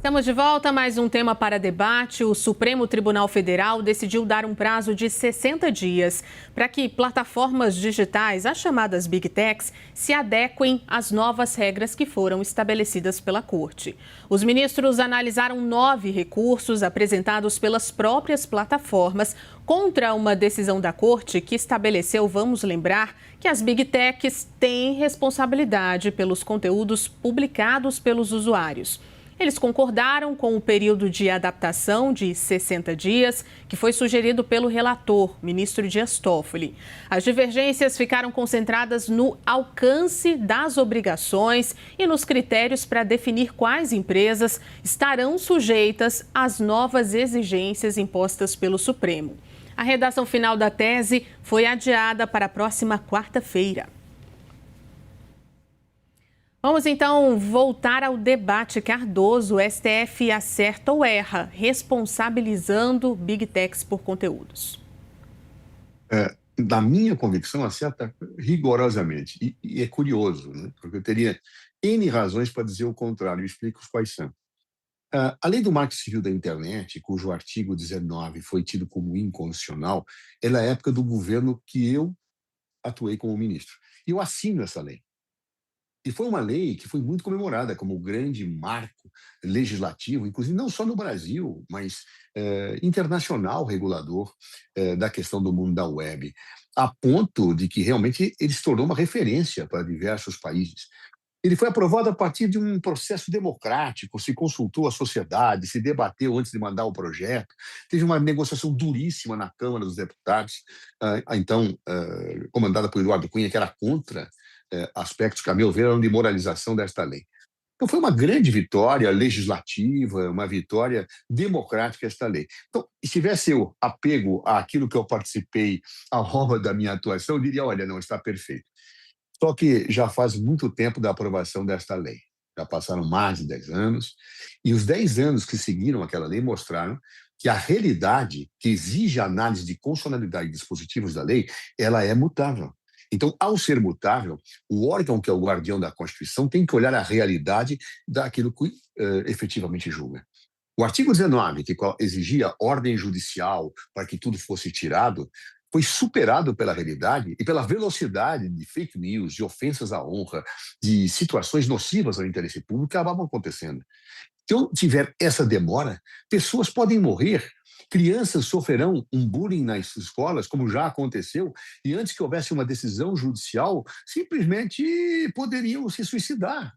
Estamos de volta a mais um tema para debate. O Supremo Tribunal Federal decidiu dar um prazo de 60 dias para que plataformas digitais, as chamadas Big Techs, se adequem às novas regras que foram estabelecidas pela Corte. Os ministros analisaram 9 recursos apresentados pelas próprias plataformas contra uma decisão da Corte que estabeleceu, vamos lembrar, que as Big Techs têm responsabilidade pelos conteúdos publicados pelos usuários. Eles concordaram com o período de adaptação de 60 dias, que foi sugerido pelo relator, ministro Dias Toffoli. As divergências ficaram concentradas no alcance das obrigações e nos critérios para definir quais empresas estarão sujeitas às novas exigências impostas pelo Supremo. A redação final da tese foi adiada para a próxima quarta-feira. Vamos então voltar ao debate. Cardoso, o STF acerta ou erra, responsabilizando Big Techs por conteúdos? Na minha convicção, acerta rigorosamente. E é curioso, né? Porque eu teria N razões para dizer o contrário, e explico quais são. A lei do Marco Civil da Internet, cujo artigo 19 foi tido como inconstitucional, é da época do governo que eu atuei como ministro. E eu assino essa lei. E foi uma lei que foi muito comemorada como o grande marco legislativo, inclusive não só no Brasil, mas internacional regulador da questão do mundo da web, a ponto de que realmente ele se tornou uma referência para diversos países. Ele foi aprovado a partir de um processo democrático, se consultou a sociedade, se debateu antes de mandar o projeto, teve uma negociação duríssima na Câmara dos Deputados, comandada por Eduardo Cunha, que era contra aspectos que, a meu ver, eram de moralização desta lei. Então, foi uma grande vitória legislativa, uma vitória democrática esta lei. Então, se tivesse eu apego àquilo que eu participei ao longo da minha atuação, eu diria, olha, não, está perfeito. Só que já faz muito tempo da aprovação desta lei. Já passaram mais de 10 anos, e os 10 anos que seguiram aquela lei mostraram que a realidade que exige a análise de constitucionalidade de dispositivos da lei, ela é mutável. Então, ao ser mutável, o órgão que é o guardião da Constituição tem que olhar a realidade daquilo que efetivamente julga. O artigo 19, que exigia ordem judicial para que tudo fosse tirado, foi superado pela realidade e pela velocidade de fake news, de ofensas à honra, de situações nocivas ao interesse público que acabavam acontecendo. Se eu tiver essa demora, pessoas podem morrer, crianças sofrerão um bullying nas escolas, como já aconteceu, e antes que houvesse uma decisão judicial, simplesmente poderiam se suicidar.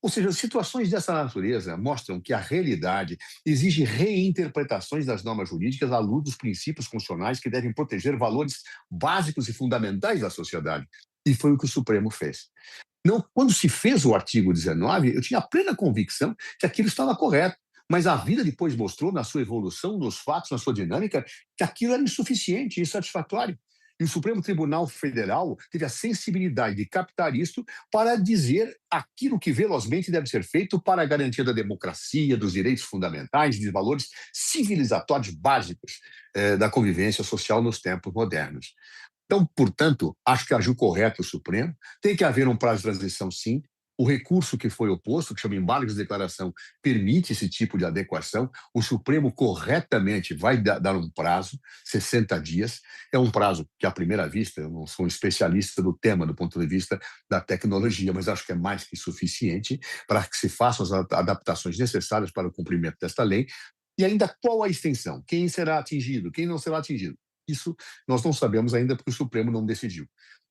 Ou seja, situações dessa natureza mostram que a realidade exige reinterpretações das normas jurídicas à luz dos princípios constitucionais que devem proteger valores básicos e fundamentais da sociedade. E foi o que o Supremo fez. Não, quando se fez o artigo 19, eu tinha plena convicção que aquilo estava correto. Mas a vida depois mostrou, na sua evolução, nos fatos, na sua dinâmica, que aquilo era insuficiente, insatisfatório. E o Supremo Tribunal Federal teve a sensibilidade de captar isso para dizer aquilo que velozmente deve ser feito para a garantia da democracia, dos direitos fundamentais, dos valores civilizatórios básicos da convivência social nos tempos modernos. Então, portanto, acho que agiu correto o Supremo. Tem que haver um prazo de transição, sim. O recurso que foi oposto, que chama embargo de declaração, permite esse tipo de adequação. O Supremo corretamente vai dar um prazo, 60 dias. É um prazo que, à primeira vista, eu não sou um especialista do tema do ponto de vista da tecnologia, mas acho que é mais que suficiente para que se façam as adaptações necessárias para o cumprimento desta lei. E ainda qual a extensão? Quem será atingido? Quem não será atingido? Isso nós não sabemos ainda porque o Supremo não decidiu.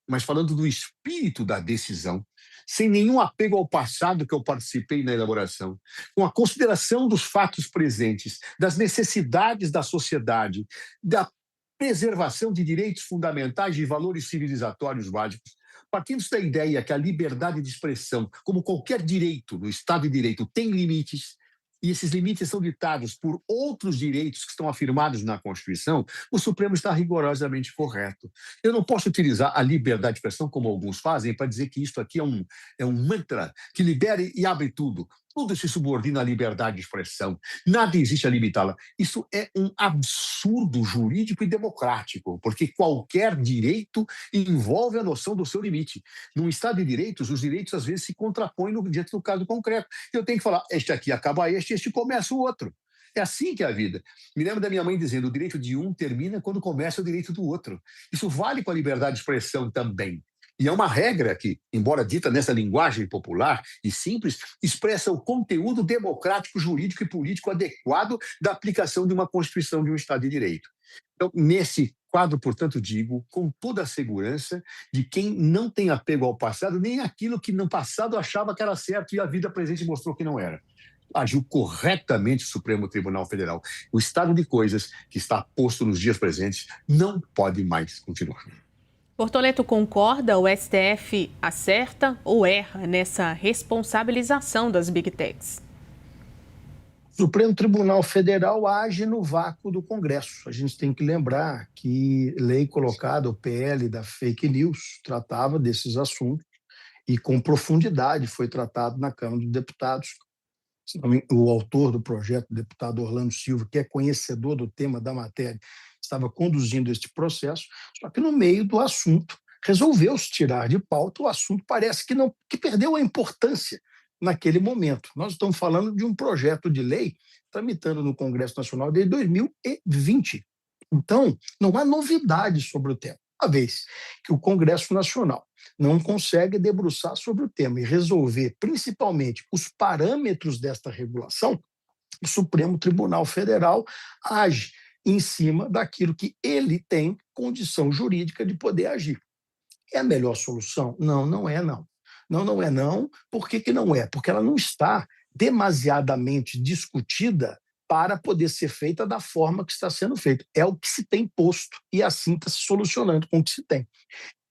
Mas falando do espírito da decisão, sem nenhum apego ao passado que eu participei na elaboração, com a consideração dos fatos presentes, das necessidades da sociedade, da preservação de direitos fundamentais e valores civilizatórios básicos, partindo da ideia que a liberdade de expressão, como qualquer direito no Estado de Direito, tem limites, e esses limites são ditados por outros direitos que estão afirmados na Constituição, o Supremo está rigorosamente correto. Eu não posso utilizar a liberdade de expressão, como alguns fazem, para dizer que isso aqui é um mantra que libere e abre tudo. tudo se subordina à liberdade de expressão, nada existe a limitá-la. Isso é um absurdo jurídico e democrático, porque qualquer direito envolve a noção do seu limite. Num Estado de direitos, os direitos às vezes se contrapõem diante do caso concreto. Eu tenho que falar, este aqui acaba este começa o outro. É assim que é a vida. Me lembro da minha mãe dizendo, o direito de um termina quando começa o direito do outro. Isso vale com a liberdade de expressão também. E é uma regra que, embora dita nessa linguagem popular e simples, expressa o conteúdo democrático, jurídico e político adequado da aplicação de uma Constituição de um Estado de Direito. Então, nesse quadro, portanto, digo, com toda a segurança de quem não tem apego ao passado, nem aquilo que no passado achava que era certo e a vida presente mostrou que não era. Agiu corretamente o Supremo Tribunal Federal. O estado de coisas que está posto nos dias presentes não pode mais continuar. Bortoleto concorda, o STF acerta ou erra nessa responsabilização das Big Techs? O Supremo Tribunal Federal age no vácuo do Congresso. A gente tem que lembrar que lei colocada, o PL da fake news, tratava desses assuntos e com profundidade foi tratado na Câmara dos Deputados. O autor do projeto, o deputado Orlando Silva, que é conhecedor do tema da matéria, estava conduzindo este processo, só que no meio do assunto resolveu-se tirar de pauta, o assunto parece que perdeu a importância naquele momento. Nós estamos falando de um projeto de lei tramitando no Congresso Nacional desde 2020. Então, não há novidade sobre o tema. Uma vez que o Congresso Nacional não consegue debruçar sobre o tema e resolver, principalmente, os parâmetros desta regulação, o Supremo Tribunal Federal age em cima daquilo que ele tem condição jurídica de poder agir. É a melhor solução? Não, não é não. Não é não. Por que não é? Porque ela não está demasiadamente discutida para poder ser feita da forma que está sendo feita. É o que se tem posto e assim está se solucionando com o que se tem.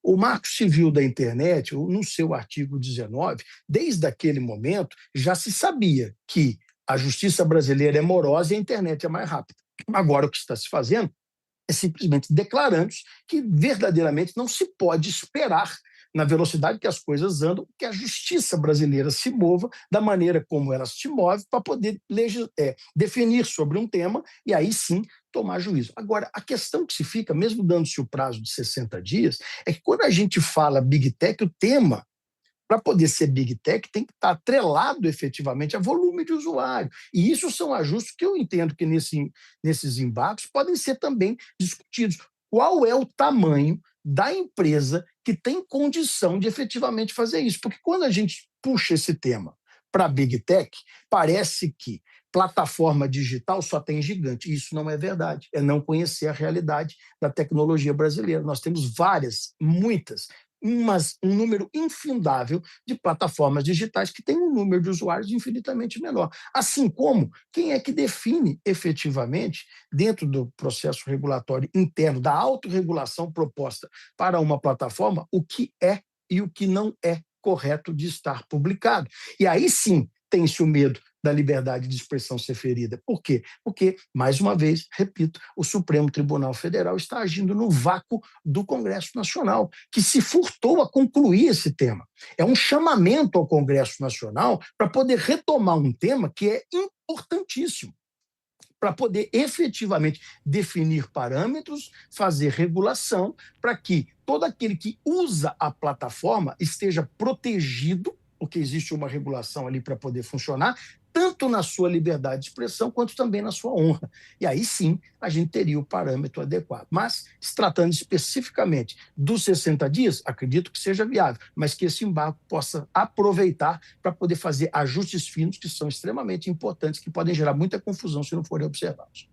O Marco Civil da Internet, no seu artigo 19, desde aquele momento, já se sabia que a justiça brasileira é morosa e a internet é mais rápida. Agora, o que está se fazendo é simplesmente declarando que verdadeiramente não se pode esperar, na velocidade que as coisas andam, que a justiça brasileira se mova da maneira como ela se move para poder definir sobre um tema e aí sim tomar juízo. Agora, a questão que se fica, mesmo dando-se o prazo de 60 dias, é que quando a gente fala Big Tech, o tema, para poder ser Big Tech, tem que estar atrelado efetivamente a volume de usuário. E isso são ajustes que eu entendo que nesses embargos podem ser também discutidos. Qual é o tamanho da empresa que tem condição de efetivamente fazer isso? Porque quando a gente puxa esse tema para Big Tech, parece que plataforma digital só tem gigante. Isso não é verdade. É não conhecer a realidade da tecnologia brasileira. Nós temos muitas, um número infindável de plataformas digitais que têm um número de usuários infinitamente menor. Assim como quem é que define efetivamente, dentro do processo regulatório interno, da autorregulação proposta para uma plataforma, o que é e o que não é correto de estar publicado. E aí sim tem-se o medo da liberdade de expressão ser ferida. Por quê? Porque, mais uma vez, repito, o Supremo Tribunal Federal está agindo no vácuo do Congresso Nacional, que se furtou a concluir esse tema. É um chamamento ao Congresso Nacional para poder retomar um tema que é importantíssimo, para poder efetivamente definir parâmetros, fazer regulação, para que todo aquele que usa a plataforma esteja protegido, porque existe uma regulação ali para poder funcionar, tanto na sua liberdade de expressão, quanto também na sua honra. E aí sim, a gente teria o parâmetro adequado. Mas, se tratando especificamente dos 60 dias, acredito que seja viável, mas que esse embargo possa aproveitar para poder fazer ajustes finos que são extremamente importantes, que podem gerar muita confusão se não forem observados.